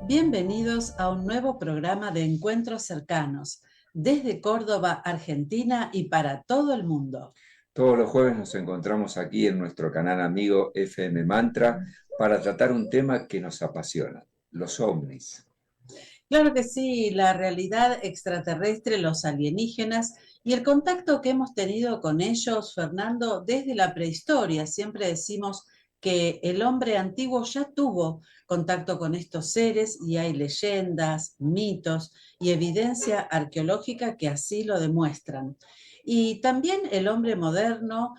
Bienvenidos a un nuevo programa de Encuentros Cercanos, desde Córdoba, Argentina y para todo el mundo. Todos los jueves nos encontramos aquí en nuestro canal amigo FM Mantra para tratar un tema que nos apasiona, los ovnis. Claro que sí, la realidad extraterrestre, los alienígenas y el contacto que hemos tenido con ellos, Fernando, desde la prehistoria. Siempre decimos que el hombre antiguo ya tuvo contacto con estos seres y hay leyendas, mitos y evidencia arqueológica que así lo demuestran. Y también el hombre moderno,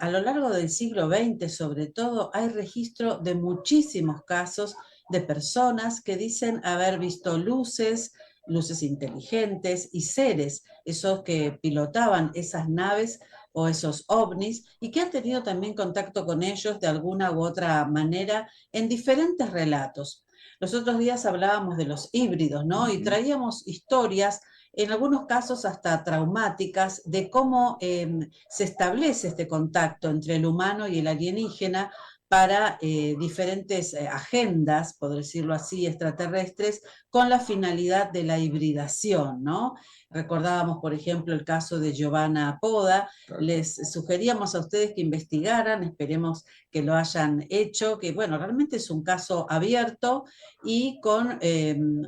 a lo largo del siglo XX sobre todo, hay registro de muchísimos casos de personas que dicen haber visto luces, luces inteligentes y seres, esos que pilotaban esas naves o esos ovnis y que han tenido también contacto con ellos de alguna u otra manera en diferentes relatos. Los otros días hablábamos de los híbridos, ¿no? Y traíamos historias, en algunos casos hasta traumáticas, de cómo se establece este contacto entre el humano y el alienígena para diferentes agendas, por decirlo así, extraterrestres, con la finalidad de la hibridación, ¿no? Recordábamos, por ejemplo, el caso de Giovanna Poda. Les sugeríamos a ustedes que investigaran, esperemos que lo hayan hecho, que bueno, realmente es un caso abierto y con,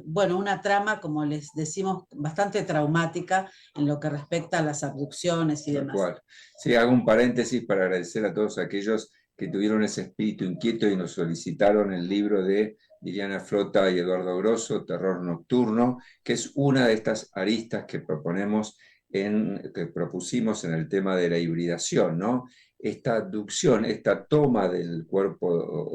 bueno, una trama, como les decimos, bastante traumática en lo que respecta a las abducciones y Tal demás. cual. Sí, hago un paréntesis para agradecer a todos aquellos que tuvieron ese espíritu inquieto y nos solicitaron el libro de Liliana Flota y Eduardo Grosso, Terror Nocturno, que es una de estas aristas que que propusimos en el tema de la hibridación, ¿no? Esta abducción, esta toma del cuerpo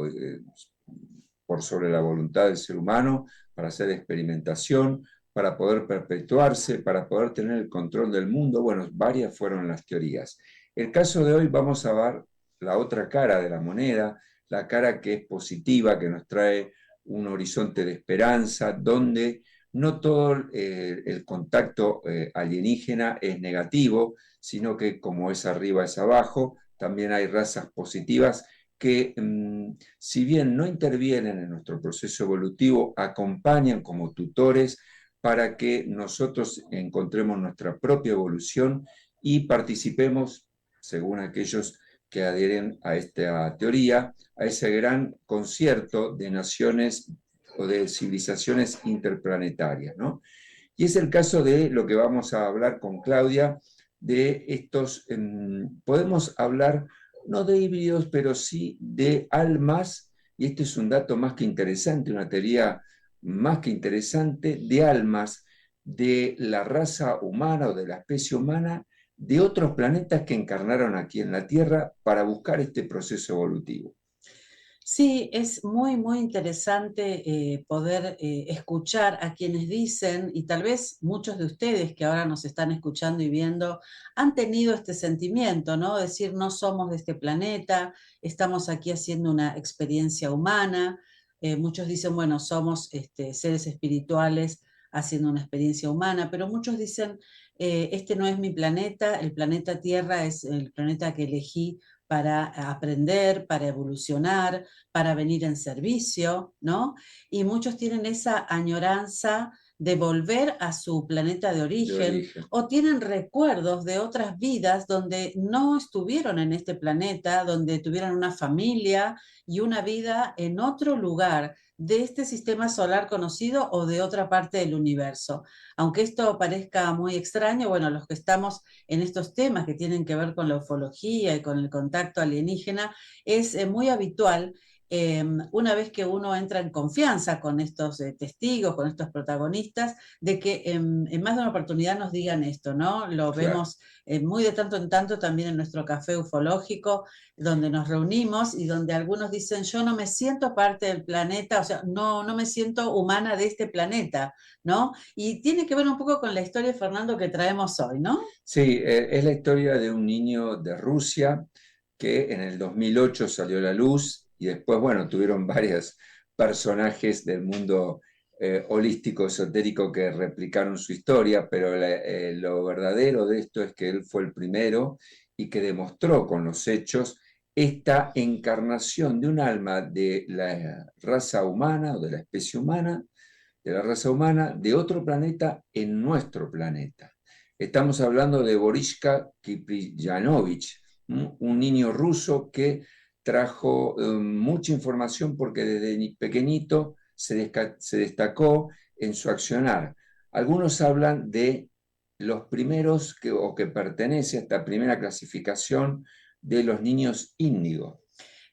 por sobre la voluntad del ser humano para hacer experimentación, para poder perpetuarse, para poder tener el control del mundo. Bueno, varias fueron las teorías. El caso de hoy vamos a ver la otra cara de la moneda, la cara que es positiva, que nos trae un horizonte de esperanza, donde no todo el contacto alienígena es negativo, sino que como es arriba es abajo, también hay razas positivas que si bien no intervienen en nuestro proceso evolutivo, acompañan como tutores para que nosotros encontremos nuestra propia evolución y participemos, según aquellos que adhieren a esta teoría, a ese gran concierto de naciones o de civilizaciones interplanetarias, ¿no? Y es el caso de lo que vamos a hablar con Claudia, de estos, podemos hablar no de híbridos, pero sí de almas, y este es un dato más que interesante, una teoría más que interesante, de almas de la raza humana o de la especie humana de otros planetas que encarnaron aquí en la Tierra para buscar este proceso evolutivo. Sí, es muy, muy interesante poder escuchar a quienes dicen, y tal vez muchos de ustedes que ahora nos están escuchando y viendo, han tenido este sentimiento, ¿no? Decir, no somos de este planeta, estamos aquí haciendo una experiencia humana. Muchos dicen, bueno, somos seres espirituales haciendo una experiencia humana, pero muchos dicen, este no es mi planeta, el planeta Tierra es el planeta que elegí para aprender, para evolucionar, para venir en servicio, ¿no? Y muchos tienen esa añoranza de volver a su planeta de De origen origen. o tienen recuerdos de otras vidas donde no estuvieron en este planeta, donde tuvieron una familia y una vida en otro lugar de este sistema solar conocido o de otra parte del universo. Aunque esto parezca muy extraño, bueno, los que estamos en estos temas que tienen que ver con la ufología y con el contacto alienígena, es muy habitual una vez que uno entra en confianza con estos testigos, con estos protagonistas, de que en más de una oportunidad nos digan esto, ¿no? Lo Claro. vemos muy de tanto en tanto también en nuestro café ufológico, donde nos reunimos y donde algunos dicen, yo no me siento parte del planeta, o sea, no me siento humana de este planeta, ¿no? Y tiene que ver un poco con la historia, Fernando, que traemos hoy, ¿no? Sí, es la historia de un niño de Rusia que en el 2008 salió a la luz y después, bueno, tuvieron varios personajes del mundo holístico, esotérico que replicaron su historia, pero lo verdadero de esto es que él fue el primero y que demostró con los hechos esta encarnación de un alma de la raza humana o de la especie humana de la raza humana de otro planeta en nuestro planeta. Estamos hablando de Borishka Kipriyanovich, un niño ruso que trajo mucha información porque desde pequeñito se destacó en su accionar. Algunos hablan de los primeros o que pertenece a esta primera clasificación de los niños índigo.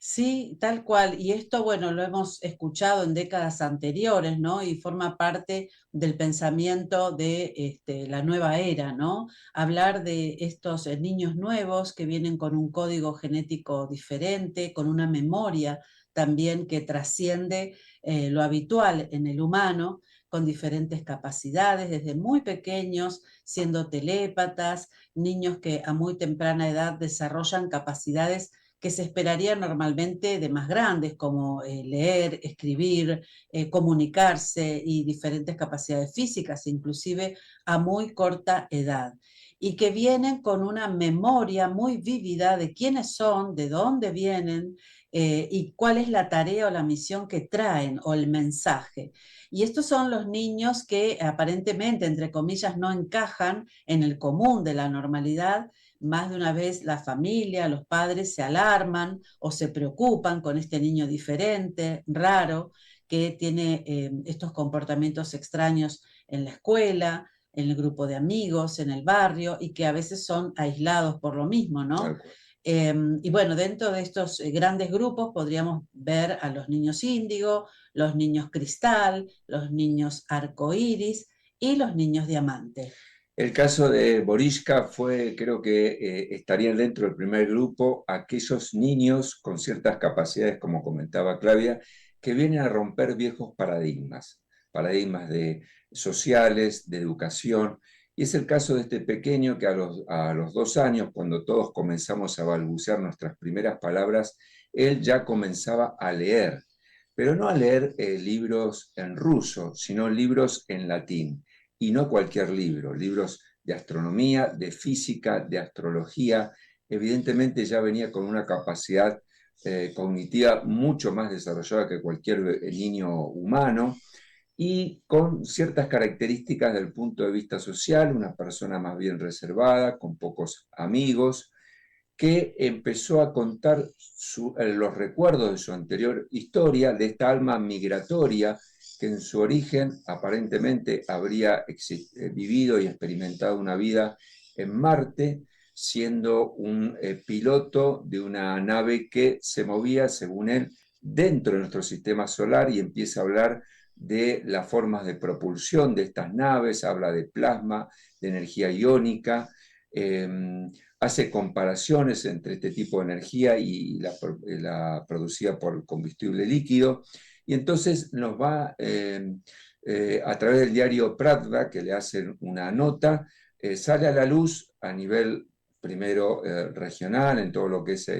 Sí, tal cual. Y esto, bueno, lo hemos escuchado en décadas anteriores, ¿no? Y forma parte del pensamiento de la nueva era, ¿no? Hablar de estos niños nuevos que vienen con un código genético diferente, con una memoria también que trasciende lo habitual en el humano, con diferentes capacidades, desde muy pequeños, siendo telépatas, niños que a muy temprana edad desarrollan capacidades que se esperaría normalmente de más grandes, como leer, escribir, comunicarse y diferentes capacidades físicas, inclusive a muy corta edad, y que vienen con una memoria muy vívida de quiénes son, de dónde vienen y cuál es la tarea o la misión que traen o el mensaje. Y estos son los niños que aparentemente, entre comillas, no encajan en el común de la normalidad. Más de una vez la familia, los padres se alarman o se preocupan con este niño diferente, raro, que tiene estos comportamientos extraños en la escuela, en el grupo de amigos, en el barrio, y que a veces son aislados por lo mismo, ¿no? Y bueno, dentro de estos grandes grupos podríamos ver a los niños índigo, los niños cristal, los niños arcoíris y los niños diamante. El caso de Borishka fue, creo que estarían dentro del primer grupo aquellos niños con ciertas capacidades, como comentaba Claudia, que vienen a romper viejos paradigmas, paradigmas sociales, de educación. Y es el caso de este pequeño que a los 2 años, cuando todos comenzamos a balbucear nuestras primeras palabras, él ya comenzaba a leer, pero no a leer libros en ruso, sino libros en latín y no cualquier libro, libros de astronomía, de física, de astrología. Evidentemente ya venía con una capacidad cognitiva mucho más desarrollada que cualquier niño humano y con ciertas características del punto de vista social, una persona más bien reservada, con pocos amigos, que empezó a contar los recuerdos de su anterior historia, de esta alma migratoria que en su origen aparentemente habría vivido y experimentado una vida en Marte, siendo un piloto de una nave que se movía, según él, dentro de nuestro sistema solar y empieza a hablar de las formas de propulsión de estas naves, habla de plasma, de energía iónica, eh, hace comparaciones entre este tipo de energía y la producida por combustible líquido, y entonces nos va a través del diario Pravda, que le hacen una nota, sale a la luz a nivel primero regional, en todo lo que es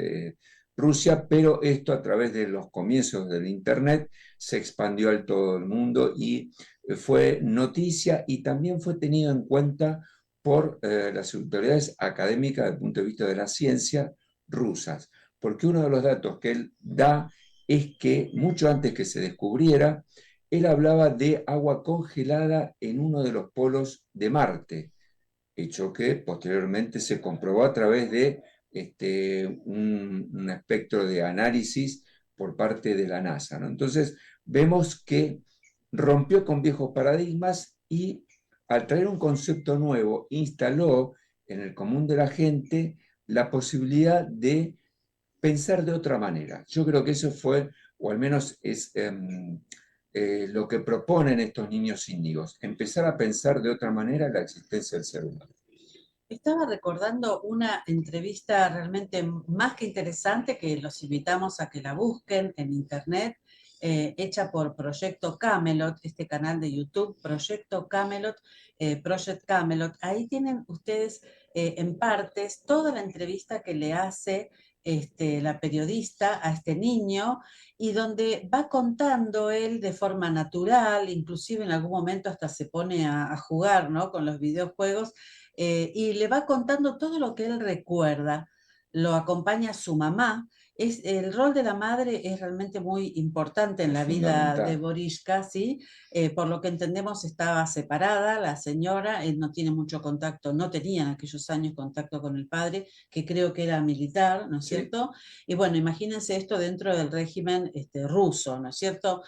Rusia, pero esto a través de los comienzos del Internet se expandió al todo el mundo y fue noticia y también fue tenido en cuenta por las autoridades académicas desde el punto de vista de la ciencia rusas, porque uno de los datos que él da es que mucho antes que se descubriera, él hablaba de agua congelada en uno de los polos de Marte, hecho que posteriormente se comprobó a través de un espectro de análisis por parte de la NASA, ¿no? Entonces, vemos que rompió con viejos paradigmas y al traer un concepto nuevo, instaló en el común de la gente la posibilidad de pensar de otra manera. Yo creo que eso fue, o al menos es lo que proponen estos niños índigos, empezar a pensar de otra manera la existencia del ser humano. Estaba recordando una entrevista realmente más que interesante que los invitamos a que la busquen en internet, hecha por Proyecto Camelot, este canal de YouTube, Proyecto Camelot, Project Camelot. Ahí tienen ustedes en partes toda la entrevista que le hace la periodista a este niño y donde va contando él de forma natural, inclusive en algún momento hasta se pone a jugar, ¿no?, con los videojuegos, y le va contando todo lo que él recuerda. Lo acompaña su mamá el rol de la madre es realmente muy importante en Es la vida de fundamental. Borishka, ¿sí? Por lo que entendemos estaba separada la señora, él no tiene mucho contacto, no tenía en aquellos años contacto con el padre, que creo que era militar, ¿no es Sí, cierto? Y bueno, imagínense esto dentro del régimen ruso, ¿no es cierto?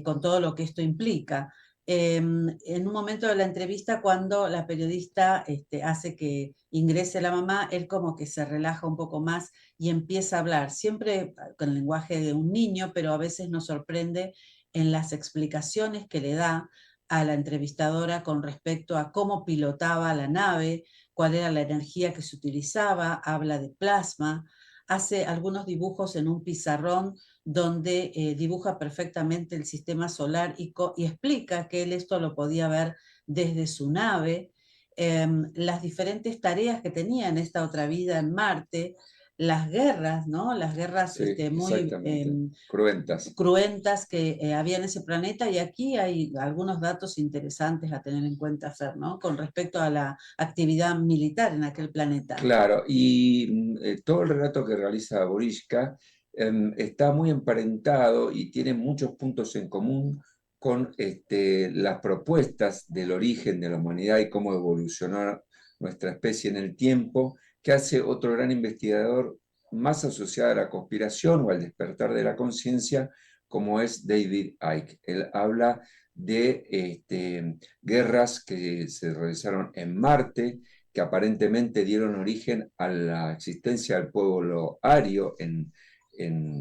Con todo lo que esto implica. En un momento de la entrevista, cuando la periodista hace que ingrese la mamá, él como que se relaja un poco más y empieza a hablar, siempre con el lenguaje de un niño, pero a veces nos sorprende en las explicaciones que le da a la entrevistadora con respecto a cómo pilotaba la nave, cuál era la energía que se utilizaba, habla de plasma, hace algunos dibujos en un pizarrón donde dibuja perfectamente el sistema solar y explica que él esto lo podía ver desde su nave, las diferentes tareas que tenía en esta otra vida en Marte, las guerras, ¿no? Las guerras sí, muy exactamente. Cruentas. cruentas que había en ese planeta, y aquí hay algunos datos interesantes a tener en cuenta, Fer, ¿no? Con respecto a la actividad militar en aquel planeta. Claro, y todo el relato que realiza Borishka está muy emparentado y tiene muchos puntos en común con las propuestas del origen de la humanidad y cómo evolucionó nuestra especie en el tiempo, que hace otro gran investigador más asociado a la conspiración o al despertar de la conciencia, como es David Icke. Él habla de guerras que se realizaron en Marte, que aparentemente dieron origen a la existencia del pueblo ario en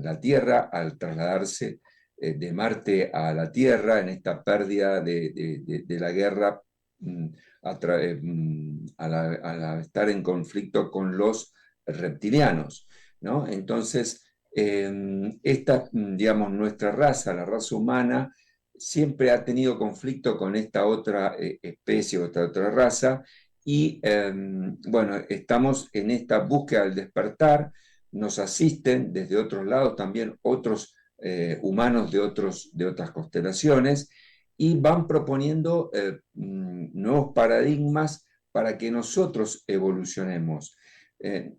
la Tierra al trasladarse de Marte a la Tierra en esta pérdida de la guerra mm, al estar en conflicto con los reptilianos, ¿no? Entonces, esta, digamos, nuestra raza, la raza humana, siempre ha tenido conflicto con esta otra especie o esta otra raza, y bueno, estamos en esta búsqueda del despertar, nos asisten desde otros lados también otros humanos de otras constelaciones, y van proponiendo nuevos paradigmas para que nosotros evolucionemos.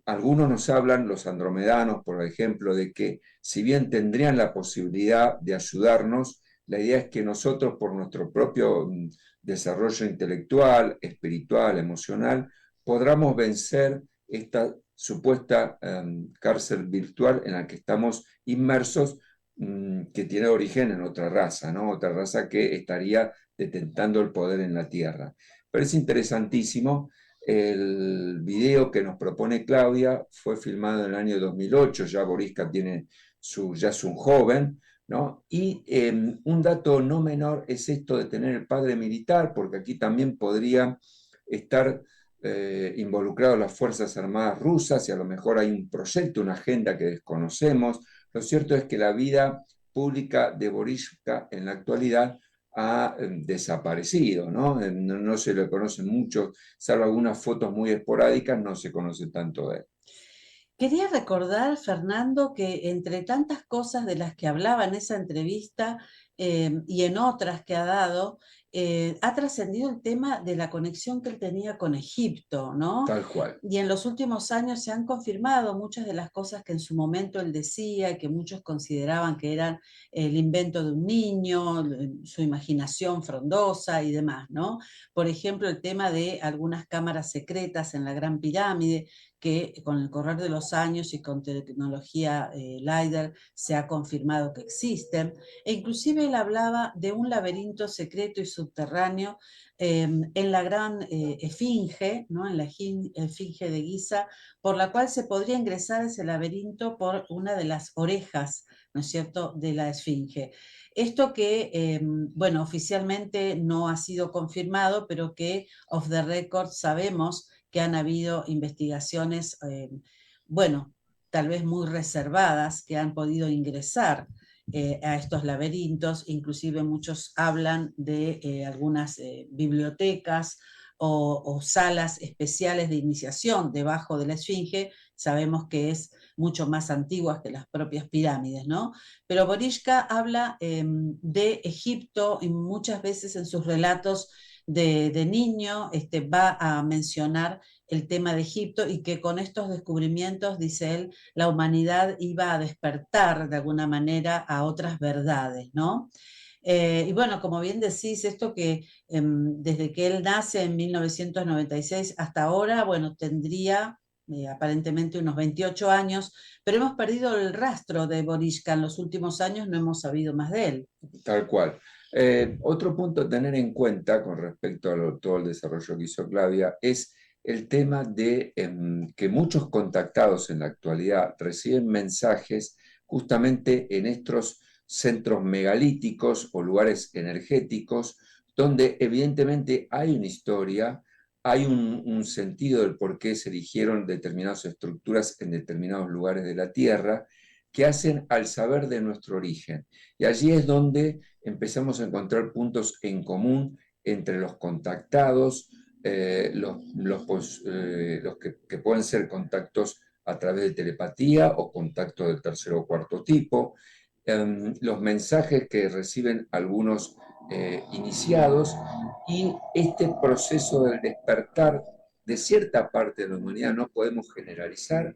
Algunos nos hablan, los andromedanos, por ejemplo, de que si bien tendrían la posibilidad de ayudarnos, la idea es que nosotros, por nuestro propio desarrollo intelectual, espiritual, emocional, podamos vencer esta supuesta cárcel virtual en la que estamos inmersos, que tiene origen en otra raza, ¿no? Otra raza que estaría detentando el poder en la Tierra. Pero es interesantísimo. El video que nos propone Claudia fue filmado en el año 2008, ya Borisca ya es un joven, ¿no? Y un dato no menor es esto de tener el padre militar, porque aquí también podría estar involucrado las Fuerzas Armadas rusas, y a lo mejor hay un proyecto, una agenda que desconocemos. Lo cierto es que la vida pública de Borishka en la actualidad ha desaparecido, ¿no? No se le conocen mucho, salvo algunas fotos muy esporádicas, no se conoce tanto de él. Quería recordar, Fernando, que entre tantas cosas de las que hablaba en esa entrevista y en otras que ha dado, ha trascendido el tema de la conexión que él tenía con Egipto, ¿no? Tal cual. Y en los últimos años se han confirmado muchas de las cosas que en su momento él decía y que muchos consideraban que eran el invento de un niño, su imaginación frondosa y demás, ¿no? Por ejemplo, el tema de algunas cámaras secretas en la Gran Pirámide, que con el correr de los años y con tecnología LiDAR se ha confirmado que existen, e inclusive él hablaba de un laberinto secreto y subterráneo en la gran esfinge, ¿no? En la esfinge de Giza, por la cual se podría ingresar a ese laberinto por una de las orejas, ¿no es cierto?, de la esfinge. Esto que, bueno, oficialmente no ha sido confirmado, pero que off the record sabemos que han habido investigaciones, bueno, tal vez muy reservadas, que han podido ingresar a estos laberintos. Inclusive muchos hablan de algunas bibliotecas o salas especiales de iniciación debajo de la esfinge. Sabemos que es mucho más antiguas que las propias pirámides, ¿no? Pero Borishka habla de Egipto y muchas veces en sus relatos de niño va a mencionar el tema de Egipto y que con estos descubrimientos, dice él, la humanidad iba a despertar de alguna manera a otras verdades, ¿no? Y bueno, como bien decís, esto que desde que él nace en 1996 hasta ahora, bueno, tendría aparentemente unos 28 años, pero hemos perdido el rastro de Borishka. En los últimos años no hemos sabido más de él. Tal cual. Otro punto a tener en cuenta con respecto a todo el desarrollo que hizo Claudia es el tema de que muchos contactados en la actualidad reciben mensajes justamente en estos centros megalíticos o lugares energéticos donde evidentemente hay una historia, hay un sentido del por qué se erigieron determinadas estructuras en determinados lugares de la Tierra que hacen al saber de nuestro origen. Y allí es donde empezamos a encontrar puntos en común entre los contactados, los que pueden ser contactos a través de telepatía o contactos de tercer o cuarto tipo, los mensajes que reciben algunos iniciados y este proceso del despertar de cierta parte de la humanidad, no podemos generalizar.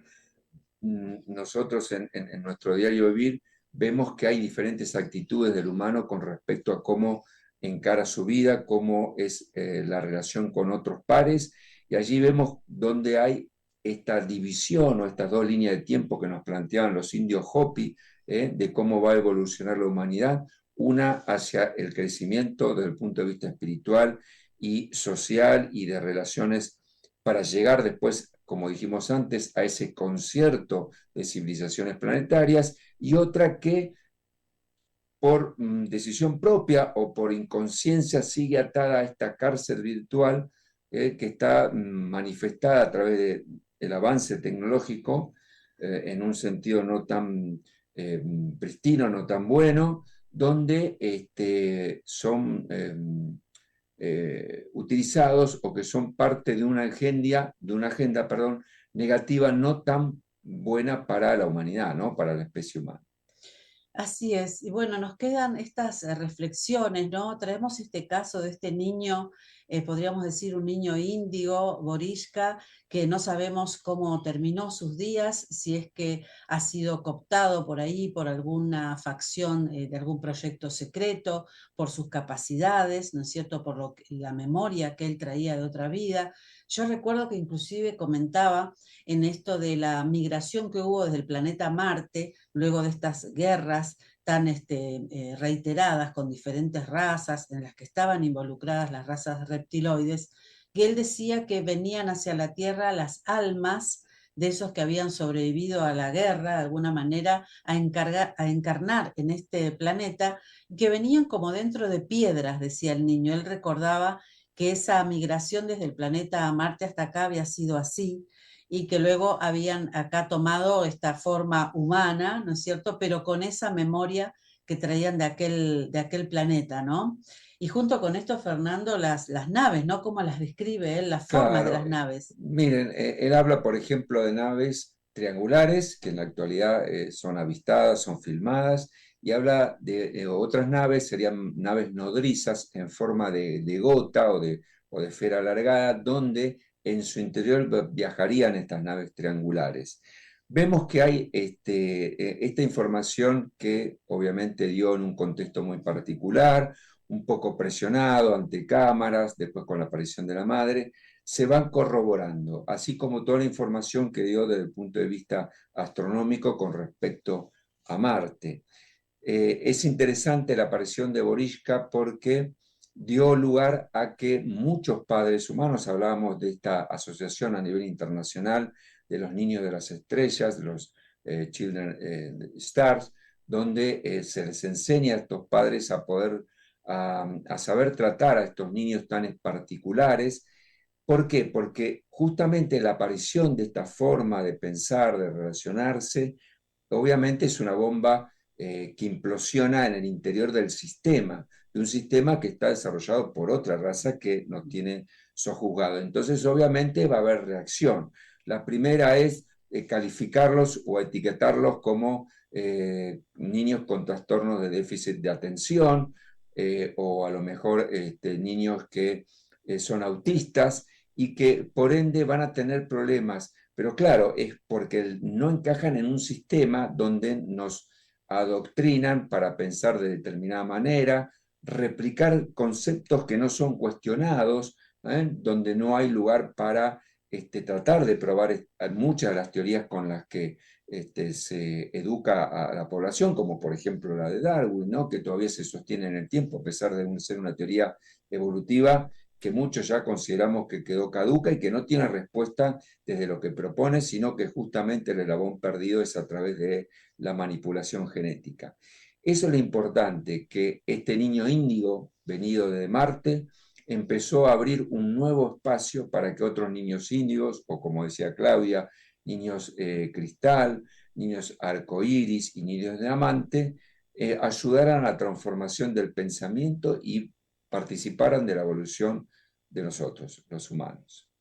Nosotros en nuestro diario vivir vemos que hay diferentes actitudes del humano con respecto a cómo encara su vida, cómo es la relación con otros pares, y allí vemos donde hay esta división o estas dos líneas de tiempo que nos planteaban los indios Hopi, de cómo va a evolucionar la humanidad, una hacia el crecimiento desde el punto de vista espiritual y social y de relaciones para llegar después, como dijimos antes, a ese concierto de civilizaciones planetarias, y otra que por decisión propia o por inconsciencia sigue atada a esta cárcel virtual que está manifestada a través del avance tecnológico en un sentido no tan pristino, no tan bueno, donde son utilizados o que son parte de una agenda, perdón, negativa no tan buena para la humanidad, ¿no? Para la especie humana. Así es, y bueno, nos quedan estas reflexiones, ¿no? Traemos este caso de este niño, podríamos decir un niño índigo, Borishka, que no sabemos cómo terminó sus días, si es que ha sido cooptado por ahí, por alguna facción de algún proyecto secreto, por sus capacidades, ¿no es cierto?, por la memoria que él traía de otra vida. Yo recuerdo que inclusive comentaba en esto de la migración que hubo desde el planeta Marte, luego de estas guerras tan reiteradas con diferentes razas en las que estaban involucradas las razas reptiloides, que él decía que venían hacia la Tierra las almas de esos que habían sobrevivido a la guerra, de alguna manera, a encarnar en este planeta, que venían como dentro de piedras, decía el niño. Él recordaba que esa migración desde el planeta Marte hasta acá había sido así, y que luego habían acá tomado esta forma humana, ¿no es cierto?, pero con esa memoria que traían de aquel planeta, ¿no? Y junto con esto, Fernando, las naves, ¿no? Cómo las describe él, las formas de Claro, las naves. miren, él habla, por ejemplo, de naves triangulares que en la actualidad son avistadas, son filmadas, y habla de otras naves, serían naves nodrizas en forma de gota o de esfera alargada, donde en su interior viajarían estas naves triangulares. Vemos que hay esta información que obviamente dio en un contexto muy particular, un poco presionado ante cámaras, después con la aparición de la madre, se van corroborando, así como toda la información que dio desde el punto de vista astronómico con respecto a Marte. Es interesante la aparición de Borishka porque dio lugar a que muchos padres humanos, hablábamos de esta asociación a nivel internacional de los niños de las estrellas, de los Children Stars, donde se les enseña a estos padres a poder, a saber tratar a estos niños tan particulares. ¿Por qué? Porque justamente la aparición de esta forma de pensar, de relacionarse, obviamente es una bomba que implosiona en el interior del sistema, de un sistema que está desarrollado por otra raza que nos tiene sojuzgado. Entonces, obviamente va a haber reacción. La primera es calificarlos o etiquetarlos como niños con trastornos de déficit de atención o a lo mejor niños que son autistas, y que por ende van a tener problemas. Pero claro, es porque no encajan en un sistema donde nos adoctrinan para pensar de determinada manera, replicar conceptos que no son cuestionados, donde no hay lugar para tratar de probar muchas de las teorías con las que se educa a la población, como por ejemplo la de Darwin, ¿no? Que todavía se sostiene en el tiempo, a pesar de ser una teoría evolutiva que muchos ya consideramos que quedó caduca y que no tiene respuesta desde lo que propone, sino que justamente el eslabón perdido es a través de la manipulación genética. Eso es lo importante, que este niño índigo, venido de Marte, empezó a abrir un nuevo espacio para que otros niños índigos, o como decía Claudia, niños cristal, niños arcoíris y niños de diamante, ayudaran a la transformación del pensamiento y participaran de la evolución de nosotros, los humanos.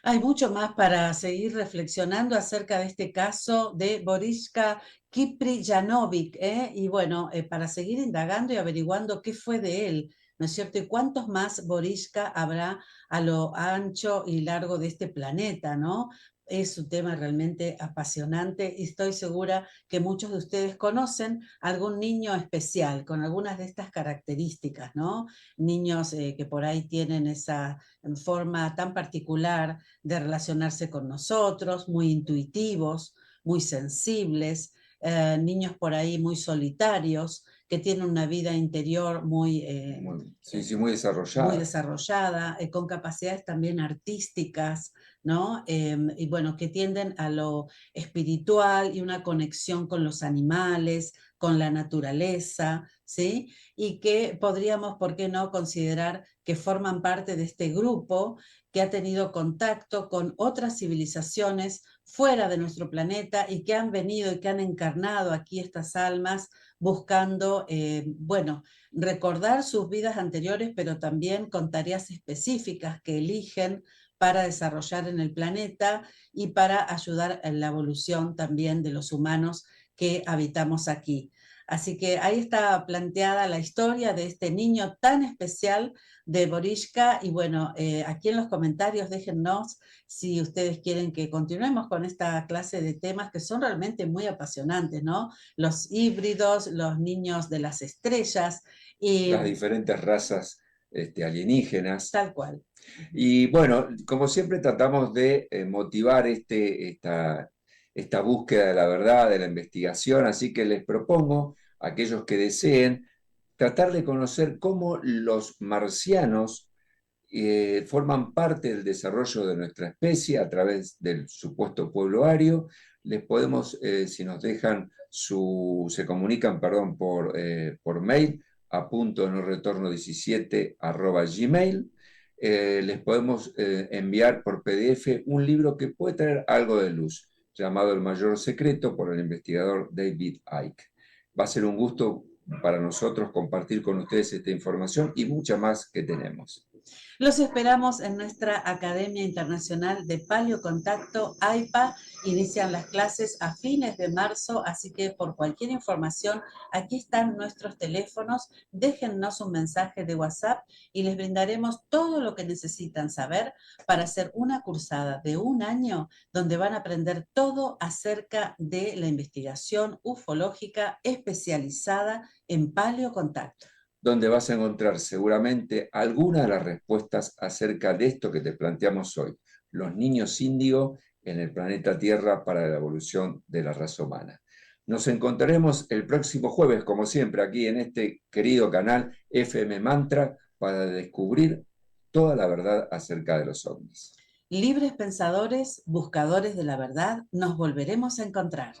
Hay mucho más para seguir reflexionando acerca de este caso de Boriska Kiprianovic, y bueno, para seguir indagando y averiguando qué fue de él, ¿no es cierto? Y cuántos más Boriska habrá a lo ancho y largo de este planeta, ¿no? Es un tema realmente apasionante y estoy segura que muchos de ustedes conocen algún niño especial con algunas de estas características, ¿no? Niños que por ahí tienen esa forma tan particular de relacionarse con nosotros, muy intuitivos, muy sensibles, niños por ahí muy solitarios, que tienen una vida interior muy desarrollada. Muy desarrollada, con capacidades también artísticas, ¿no? Y bueno, que tienden a lo espiritual y una conexión con los animales, con la naturaleza, ¿sí? Y que podríamos, ¿por qué no?, considerar que forman parte de este grupo que ha tenido contacto con otras civilizaciones fuera de nuestro planeta y que han venido y que han encarnado aquí estas almas buscando, bueno, recordar sus vidas anteriores, pero también con tareas específicas que eligen para desarrollar en el planeta y para ayudar en la evolución también de los humanos que habitamos aquí. Así que ahí está planteada la historia de este niño tan especial de Boriska y bueno, aquí en los comentarios déjennos si ustedes quieren que continuemos con esta clase de temas que son realmente muy apasionantes, ¿no? Los híbridos, los niños de las estrellas, y las diferentes razas alienígenas. tal cual. Y bueno, como siempre tratamos de motivar esta búsqueda de la verdad, de la investigación, así que les propongo a aquellos que deseen tratar de conocer cómo los marcianos forman parte del desarrollo de nuestra especie a través del supuesto pueblo ario. Les podemos, si nos dejan se comunican, perdón, por mail a punto no retorno 17@gmail. Les podemos enviar por PDF un libro que puede traer algo de luz, llamado El Mayor Secreto, por el investigador David Icke. Va a ser un gusto para nosotros compartir con ustedes esta información y mucha más que tenemos. Los esperamos en nuestra Academia Internacional de Paleocontacto, AIPA. Inician las clases a fines de marzo, así que por cualquier información, aquí están nuestros teléfonos. Déjennos un mensaje de WhatsApp y les brindaremos todo lo que necesitan saber para hacer una cursada de un año donde van a aprender todo acerca de la investigación ufológica especializada en paleocontacto, donde vas a encontrar seguramente algunas de las respuestas acerca de esto que te planteamos hoy, los niños índigo en el planeta Tierra para la evolución de la raza humana. Nos encontraremos el próximo jueves, como siempre, aquí en este querido canal FM Mantra para descubrir toda la verdad acerca de los ovnis. Libres pensadores, buscadores de la verdad, nos volveremos a encontrar.